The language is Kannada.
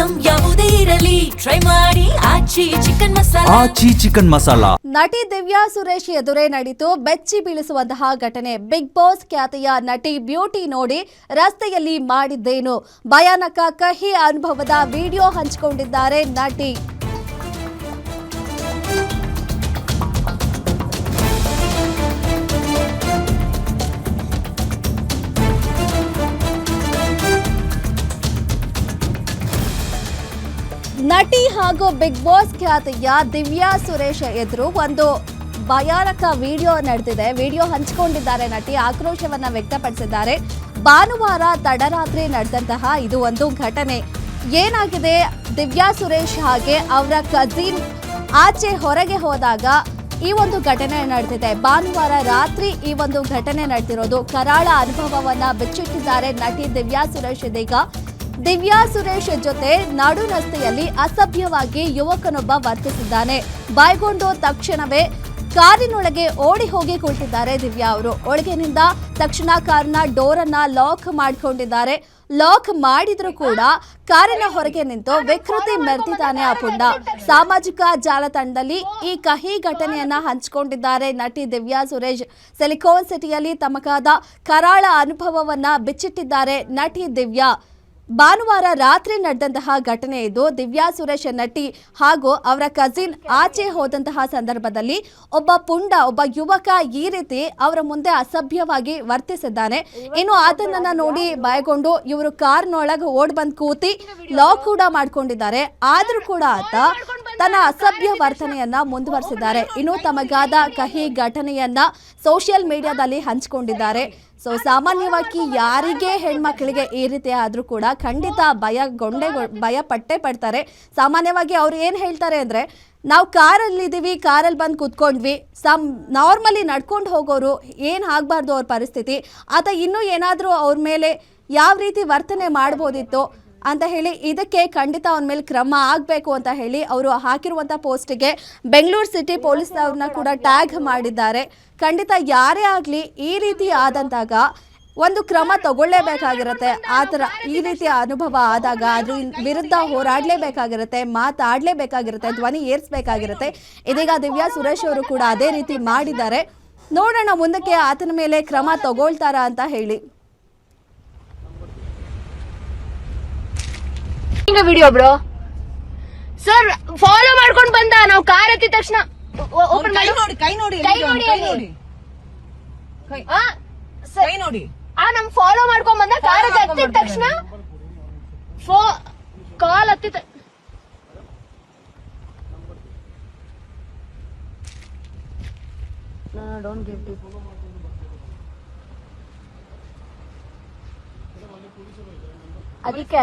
ಐಟಂ ಯಾವುದೇ ಇರಲಿ ಟ್ರೈ ಮಾಡಿ ಆಚಿ ಚಿಕನ್ ಮಸಾಲಾ. ನಟಿ ದಿವ್ಯಾ ಸುರೇಶ್ ಎದುರೇ ನಡೀತು ಬೆಚ್ಚಿ ಬೀಳಿಸುವಂತಹ ಘಟನೆ. ಬಿಗ್ ಬಾಸ್ ಖ್ಯಾತಿಯ ನಟಿ ಬ್ಯೂಟಿ ನೋಡಿ ರಸ್ತೆಯಲ್ಲಿ ಮಾಡಿದ್ದೇನು ಭಯಾನಕ ಕಹಿ ಅನುಭವದ ವಿಡಿಯೋ ಹಂಚಿಕೊಂಡಿದ್ದಾರೆ ನಟಿ. ನಟಿ ಹಾಗೂ ಬಿಗ್ ಬಾಸ್ ಖ್ಯಾತಿಯ ದಿವ್ಯಾ ಸುರೇಶ್ ಎದುರು ಒಂದು ಭಯಾನಕ ವಿಡಿಯೋ ನಡೆದಿದೆ. ವಿಡಿಯೋ ಹಂಚಿಕೊಂಡಿದ್ದಾರೆ ನಟಿ, ಆಕ್ರೋಶವನ್ನ ವ್ಯಕ್ತಪಡಿಸಿದ್ದಾರೆ. ಭಾನುವಾರ ತಡರಾತ್ರಿ ನಡೆದಂತಹ ಇದು ಒಂದು ಘಟನೆ. ಏನಾಗಿದೆ, ದಿವ್ಯಾ ಸುರೇಶ್ ಹಾಗೆ ಅವರ ಕಜಿನ್ ಆಚೆ ಹೊರಗೆ ಹೋದಾಗ ಈ ಒಂದು ಘಟನೆ ನಡೆದಿದೆ. ಭಾನುವಾರ ರಾತ್ರಿ ಈ ಒಂದು ಘಟನೆ ನಡೆದಿರೋದು. ಕರಾಳ ಅನುಭವವನ್ನ ಬಿಚ್ಚಿಟ್ಟಿದ್ದಾರೆ ನಟಿ ದಿವ್ಯಾ ಸುರೇಶ್. ಇದೀಗ ದಿವ್ಯಾ ಸುರೇಶ್ ಜೊತೆ ನಡು ರಸ್ತೆಯಲ್ಲಿ ಅಸಭ್ಯವಾಗಿ ಯುವಕನೊಬ್ಬ ವರ್ತಿಸಿದ್ದಾನೆ. ಬಾಯ್ಗೊಂಡು ತಕ್ಷಣವೇ ಕಾರಿನೊಳಗೆ ಓಡಿ ಹೋಗಿ ಕುಳಿತಿದ್ದಾರೆ ದಿವ್ಯಾ ಅವರು. ಒಳಗಿನಿಂದ ತಕ್ಷಣ ಕಾರಿನ ಡೋರನ್ನ ಲಾಕ್ ಮಾಡಿಕೊಂಡಿದ್ದಾರೆ. ಲಾಕ್ ಮಾಡಿದ್ರು ಕೂಡ ಕಾರಿನ ಹೊರಗೆ ನಿಂತು ವಿಕೃತಿ ಮೆರೆದಿದ್ದಾನೆ ಆ ಪುಂಡ. ಸಾಮಾಜಿಕ ಜಾಲತಾಣದಲ್ಲಿ ಈ ಕಹಿ ಘಟನೆಯನ್ನ ಹಂಚಿಕೊಂಡಿದ್ದಾರೆ ನಟಿ ದಿವ್ಯಾ ಸುರೇಶ್. ಸಿಲಿಕಾನ್ ಸಿಟಿಯಲ್ಲಿ ತಮಗಾದ ಕರಾಳ ಅನುಭವವನ್ನ ಬಿಚ್ಚಿಟ್ಟಿದ್ದಾರೆ ನಟಿ ದಿವ್ಯಾ. ಭಾನುವಾರ ರಾತ್ರಿ ನಡೆದಂತಹ ಘಟನೆ ಇದು. ದಿವ್ಯಾ ಸುರೇಶ್ ನಟಿ ಹಾಗೂ ಅವರ ಕಜಿನ್ ಆಚೆ ಹೋದಂತಹ ಸಂದರ್ಭದಲ್ಲಿ ಒಬ್ಬ ಯುವಕ ಈ ರೀತಿ ಅವರ ಮುಂದೆ ಅಸಭ್ಯವಾಗಿ ವರ್ತಿಸಿದ್ದಾನೆ. ಇನ್ನು ಆತನನ್ನ ನೋಡಿ ಭಯಗೊಂಡು ಇವರು ಕಾರ್ನೊಳಗೆ ಓಡ್ ಬಂದ್ ಕೂತಿ ಲಾಕ್ ಕೂಡ ಮಾಡ್ಕೊಂಡಿದ್ದಾರೆ. ಆದ್ರೂ ಕೂಡ ಆತ ತನ್ನ ಅಸಭ್ಯ ವರ್ತನೆಯನ್ನ ಮುಂದುವರಿಸಿದ್ದಾರೆ. ಇನ್ನು ತಮಗಾದ ಕಹಿ ಘಟನೆಯನ್ನ ಸೋಷಿಯಲ್ ಮೀಡಿಯಾದಲ್ಲಿ ಹಂಚಿಕೊಂಡಿದ್ದಾರೆ. ಸಾಮಾನ್ಯವಾಗಿ ಯಾರಿಗೆ ಹೆಣ್ಮಕ್ಳಿಗೆ ಈ ರೀತಿ ಆದ್ರೂ ಕೂಡ ಖಂಡಿತ ಭಯ ಪಟ್ಟೆ ಪಡ್ತಾರೆ. ಸಾಮಾನ್ಯವಾಗಿ ಅವ್ರು ಏನ್ ಹೇಳ್ತಾರೆ ಅಂದ್ರೆ, ನಾವು ಕಾರಲ್ಲಿದ್ದೀವಿ, ಕಾರಲ್ಲಿ ಬಂದು ಕುತ್ಕೊಂಡ್ವಿ, ನಾರ್ಮಲಿ ನಡ್ಕೊಂಡು ಹೋಗೋರು ಏನ್ ಆಗ್ಬಾರ್ದು ಅವ್ರ ಪರಿಸ್ಥಿತಿ, ಆತ ಇನ್ನೂ ಏನಾದ್ರೂ ಅವ್ರ ಮೇಲೆ ಯಾವ ರೀತಿ ವರ್ತನೆ ಮಾಡ್ಬೋದಿತ್ತು ಅಂತ ಹೇಳಿ ಇದಕ್ಕೆ ಖಂಡಿತ ಅವನ ಮೇಲೆ ಕ್ರಮ ಆಗಬೇಕು ಅಂತ ಹೇಳಿ ಅವರು ಹಾಕಿರುವಂಥ ಪೋಸ್ಟಿಗೆ ಬೆಂಗಳೂರು ಸಿಟಿ ಪೊಲೀಸ್ ಅವ್ರನ್ನ ಕೂಡ ಟ್ಯಾಗ್ ಮಾಡಿದ್ದಾರೆ. ಖಂಡಿತ ಯಾರೇ ಆಗಲಿ ಈ ರೀತಿ ಆದಂತಾಗ ಒಂದು ಕ್ರಮ ತಗೊಳ್ಳೇಬೇಕಾಗಿರುತ್ತೆ. ಆ ಥರ ಈ ರೀತಿಯ ಅನುಭವ ಆದಾಗ ಅದ್ರ ವಿರುದ್ಧ ಹೋರಾಡಲೇಬೇಕಾಗಿರುತ್ತೆ, ಮಾತಾಡಲೇಬೇಕಾಗಿರುತ್ತೆ, ಧ್ವನಿ ಏರಿಸಬೇಕಾಗಿರುತ್ತೆ. ಇದೀಗ ದಿವ್ಯಾ ಸುರೇಶ್ ಅವರು ಕೂಡ ಅದೇ ರೀತಿ ಮಾಡಿದ್ದಾರೆ. ನೋಡೋಣ ಮುಂದಕ್ಕೆ ಆತನ ಮೇಲೆ ಕ್ರಮ ತಗೊಳ್ತಾರಾ ಅಂತ ಹೇಳಿ. ವಿಡಿಯೋ ಬ್ರೋ ಸರ್ ಫಾಲೋ ಮಾಡ್ಕೊಂಡು ಬಂದ. ನಾವು ಕಾರ್ ಹತ್ತಿದ ತಕ್ಷಣ ಓಪನ್ ಮಾಡಿ ಕೈ ನೋಡಿ ನಮ್ ಫಾಲೋ ಮಾಡ್ಕೊಂಡ್ ಬಂದ. ಕಾರ್ ಹತ್ತಿದ ತಕ್ಷಣ ಕಾಲ್ ಹತ್ತಿದ ಅದಕ್ಕೆ